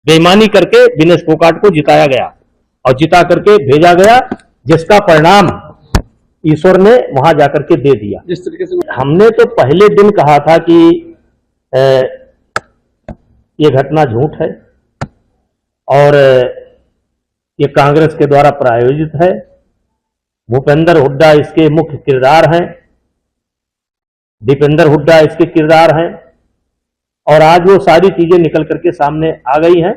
बेईमानी करके विनेश फोगाट को जिताया गया और जिता करके भेजा गया, जिसका परिणाम ईश्वर ने वहां जाकर के दे दिया। जिस तरीके से हमने तो पहले दिन कहा था कि ये घटना झूठ है और ये कांग्रेस के द्वारा प्रायोजित है। भूपेंद्र हुड्डा इसके मुख्य किरदार हैं, दीपेंद्र हुड्डा इसके किरदार हैं और आज वो सारी चीजें निकल करके सामने आ गई हैं।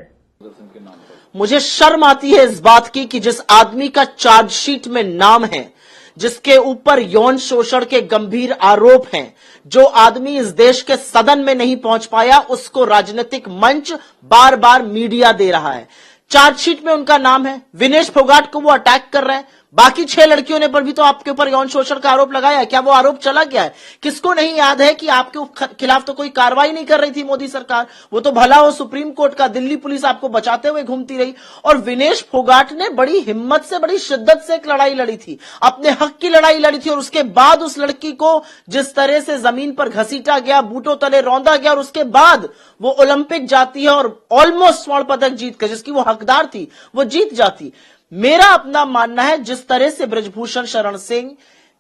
मुझे शर्म आती है इस बात की कि जिस आदमी का चार्जशीट में नाम है, जिसके ऊपर यौन शोषण के गंभीर आरोप हैं, जो आदमी इस देश के सदन में नहीं पहुंच पाया, उसको राजनीतिक मंच बार बार मीडिया दे रहा है। चार्जशीट में उनका नाम है, विनेश फोगाट को वो अटैक कर रहे हैं। बाकी 6 लड़कियों ने पर भी तो आपके ऊपर यौन शोषण का आरोप लगाया है। क्या वो आरोप चला गया है? किसको नहीं याद है कि आपके खिलाफ तो कोई कार्रवाई नहीं कर रही थी मोदी सरकार? वो तो भला हो सुप्रीम कोर्ट का, दिल्ली पुलिस आपको बचाते हुए घूमती रही। और विनेश फोगाट ने बड़ी हिम्मत से, बड़ी शिद्दत से एक लड़ाई लड़ी थी, अपने हक की लड़ाई लड़ी थी। और उसके बाद उस लड़की को जिस तरह से जमीन पर घसीटा गया, बूटों तले रौंदा गया, और उसके बाद वो ओलंपिक जाती है और ऑलमोस्ट स्वर्ण पदक जीत कर, जिसकी वो हकदार थी, वो जीत जाती। मेरा अपना मानना है, जिस तरह से बृजभूषण शरण सिंह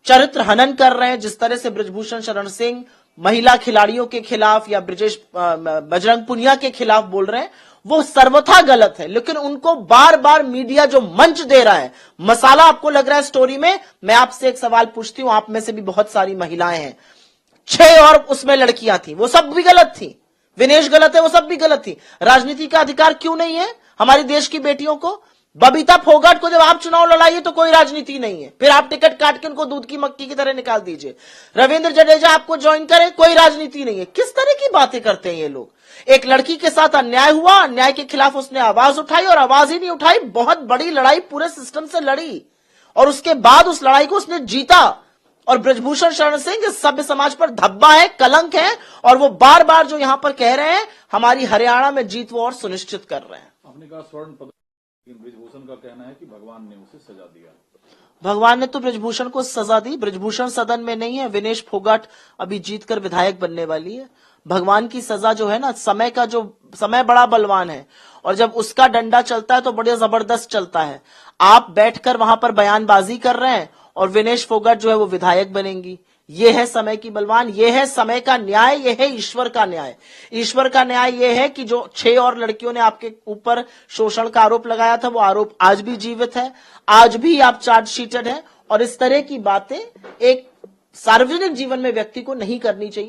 चरित्र हनन कर रहे हैं, जिस तरह से बृजभूषण शरण सिंह महिला खिलाड़ियों के खिलाफ या बजरंग पुनिया के खिलाफ बोल रहे हैं, वो सर्वथा गलत है। लेकिन उनको बार बार मीडिया जो मंच दे रहा है, मसाला आपको लग रहा है स्टोरी में। मैं आपसे एक सवाल पूछती हूं, आप में से भी बहुत सारी महिलाएं हैं, 6 और उसमें लड़कियां थी, वो सब भी गलत थी। विनेश गलत है, वो सब भी गलत थी। राजनीति का अधिकार क्यों नहीं है हमारी देश की बेटियों को? बबीता फोगाट को जब आप चुनाव लड़ाइए तो कोई राजनीति नहीं है, फिर आप टिकट काट के उनको दूध की मक्खी की तरह निकाल दीजिए। रविंद्र जडेजा आपको ज्वाइन करे, कोई राजनीति नहीं है। किस तरह की बातें करते हैं ये लोग? एक लड़की के साथ अन्याय हुआ, अन्याय के खिलाफ उसने आवाज उठाई, और आवाज ही नहीं उठाई, बहुत बड़ी लड़ाई पूरे सिस्टम से लड़ी, और उसके बाद उस लड़ाई को उसने जीता। और बृजभूषण शरण सिंह इस सभ्य समाज पर धब्बा है, कलंक है, और वो बार बार जो यहां पर कह रहे हैं हमारी हरियाणा में जीत, वो और सुनिश्चित कर रहे हैं। आपने कहा स्वर्ण पदक, बृजभूषण का कहना है कि भगवान ने उसे सजा दिया। भगवान ने तो बृजभूषण को सजा दी। बृजभूषण सदन में नहीं है, विनेश फोगाट अभी जीतकर विधायक बनने वाली है। भगवान की सजा जो है ना, समय बड़ा बलवान है, और जब उसका डंडा चलता है तो बड़े जबरदस्त चलता है। आप बैठकर वहां पर बयानबाजी कर रहे हैं और विनेश फोगाट जो है वो विधायक बनेंगी। ये है समय की बलवान, ये है समय का न्याय, ये है ईश्वर का न्याय। ईश्वर का न्याय ये है कि जो 6 और लड़कियों ने आपके ऊपर शोषण का आरोप लगाया था, वो आरोप आज भी जीवित है, आज भी आप चार्जशीटेड हैं। और इस तरह की बातें एक सार्वजनिक जीवन में व्यक्ति को नहीं करनी चाहिए।